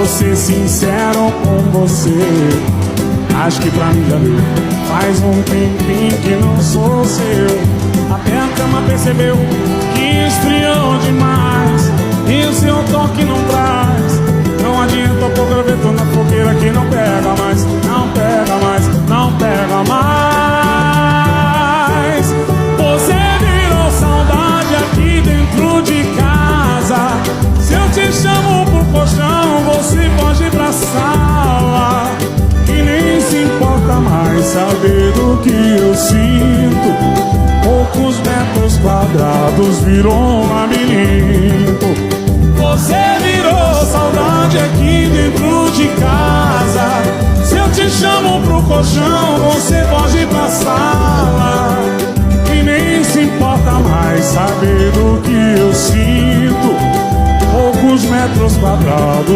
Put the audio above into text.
ser sincero com você, acho que pra mim já deu. Faz um tempinho que não sou seu. Até a cama percebeu que esfriou demais, e o seu toque não traz. Não adianta pôr graveto na fogueira que não pega mais. Não pega mais, não pega mais. Você virou saudade aqui dentro de casa. Se eu te chamo pro colchão, você pode ir pra sala, e nem se importa mais saber do que eu sinto. Poucos metros quadrados virou um labirinto. Você virou saudade aqui dentro de casa. Se eu te chamo pro colchão, você pode ir pra sala, e nem se importa mais saber do que eu sinto. Poucos metros quadrados